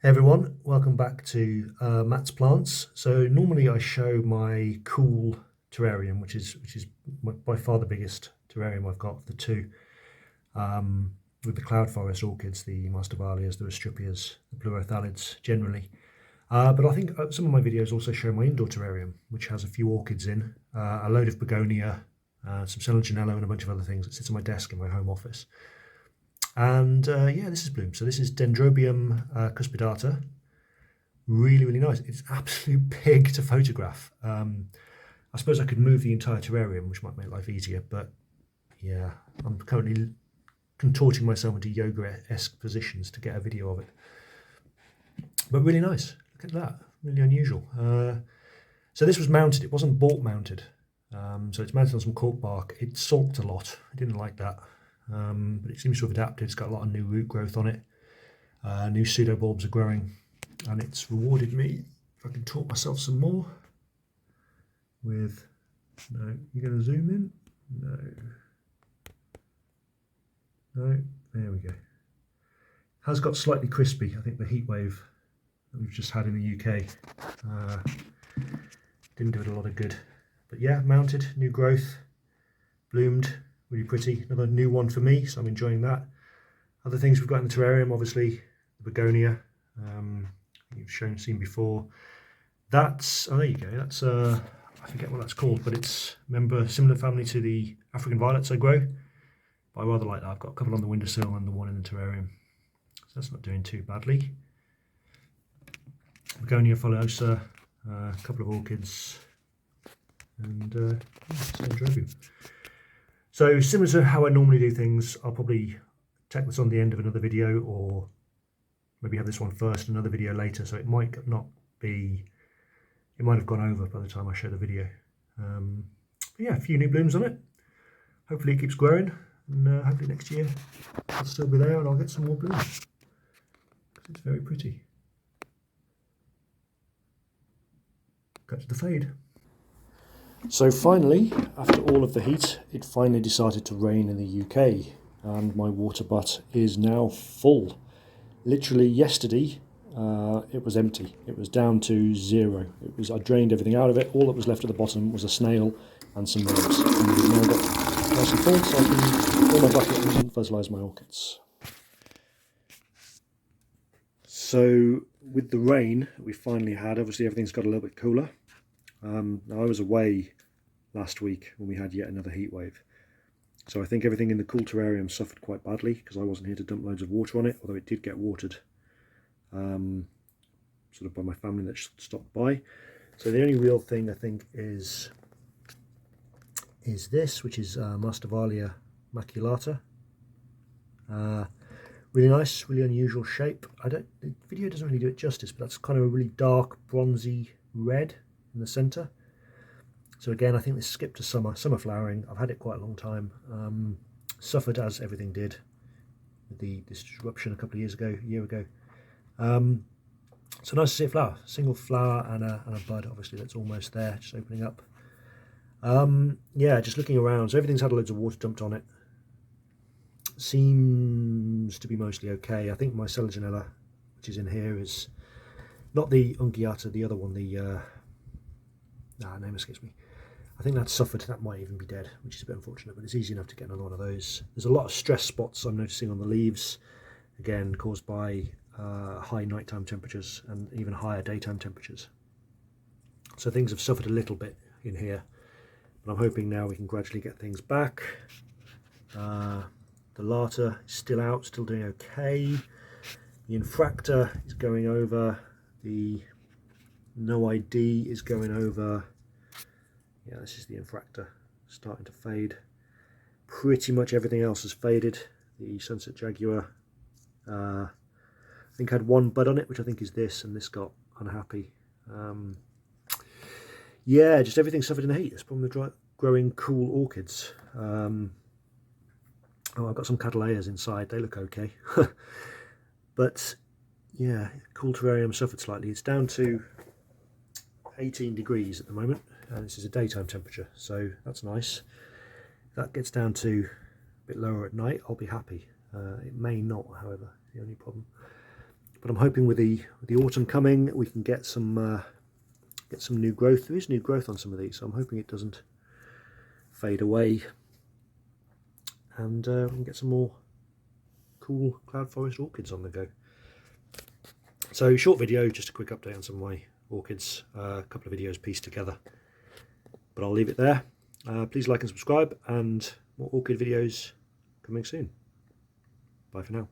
Hey everyone, welcome back to Matt's Plants. So normally I show my cool terrarium, which is by far the biggest terrarium I've got of the two, with the cloud forest orchids, the mastovalias, the restripias, the pleurothalids generally. But I think some of my videos also show my indoor terrarium, which has a few orchids in, a load of begonia, some Selentinello, and a bunch of other things that sits on my desk in my home office. And yeah, this is bloom. So this is Dendrobium cuspidata. Really, really nice. It's absolutely big to photograph. I suppose I could move the entire terrarium, which might make life easier, but yeah, I'm currently contorting myself into yoga-esque positions to get a video of it. But really nice. Look at that. Really unusual. So this was mounted. It wasn't bolt mounted. So it's mounted on some cork bark. It sulked a lot. I didn't like that. But it seems to have adapted. It's got a lot of new root growth on it. New pseudobulbs are growing. And it's rewarded me, if I can talk myself some more, with, no, you're going to zoom in? No, there we go. Has got slightly crispy, I think the heat wave that we've just had in the UK didn't do it a lot of good. But yeah, mounted, new growth, bloomed, really pretty. Another new one for me, so I'm enjoying that. Other things we've got in the terrarium, obviously, the begonia. You've seen before. That's, oh, there you go. That's, I forget what that's called, but it's, remember, similar family to the African violets I grow. But I rather like that. I've got a couple on the windowsill and the one in the terrarium. So that's not doing too badly. Begonia foliosa, a couple of orchids, and Dendrobium. So similar to how I normally do things, I'll probably tack this on the end of another video, or maybe have this one first, another video later, so it might not be, it might have gone over by the time I show the video. But yeah, a few new blooms on it. Hopefully it keeps growing, and hopefully next year it'll still be there and I'll get some more blooms. It's very pretty. Cut to the fade. So finally, after all of the heat, it finally decided to rain in the UK, and my water butt is now full. Literally yesterday, it was empty. It was down to zero. I drained everything out of it. All that was left at the bottom was a snail and some worms. And we've now got nice and full, so I can fill my bucket and fertilise my orchids. So with the rain we finally had, obviously everything's got a little bit cooler. Now I was away last week when we had yet another heat wave. So I think everything in the cool terrarium suffered quite badly because I wasn't here to dump loads of water on it, although it did get watered sort of by my family that stopped by. So the only real thing I think is this, which is Mastrovalia maculata. Really nice, really unusual shape. The video doesn't really do it justice, but that's kind of a really dark bronzy red in the centre. So again, I think this skipped to summer flowering. I've had it quite a long time. Suffered as everything did with this disruption a year ago. So nice to see a flower, single flower and a bud. Obviously, that's almost there, just opening up. Yeah, just looking around. So everything's had loads of water dumped on it. Seems to be mostly okay. I think my Selentinella, which is in here, is not the Unguiata, the other one. The name escapes me. I think that's suffered. That might even be dead, which is a bit unfortunate, but it's easy enough to get another one of those. There's a lot of stress spots I'm noticing on the leaves, again caused by high nighttime temperatures and even higher daytime temperatures. So things have suffered a little bit in here, but I'm hoping now we can gradually get things back. The Lata is still out, still doing okay. The Infractor is going over. The No ID is going over. Yeah, this is the Infractor starting to fade. Pretty much everything else has faded. The Sunset Jaguar, I think had one bud on it, which I think is this, and this got unhappy. Yeah, just everything suffered in the heat. That's the problem with growing cool orchids. Oh, I've got some Cattleyas inside. They look okay. But yeah, cool terrarium suffered slightly. It's down to 18 degrees at the moment, and this is a daytime temperature, so that's nice. If that gets down to a bit lower at night, I'll be happy. It may not, however, the only problem. But But I'm hoping with the autumn coming, we can get some new growth. There is new growth on some of these, so I'm hoping it doesn't fade away, and we can get some more cool cloud forest orchids on the go. So short video, just a quick update on some of my orchids, a couple of videos pieced together, but I'll leave it there. Please like and subscribe, and more orchid videos coming soon. Bye for now.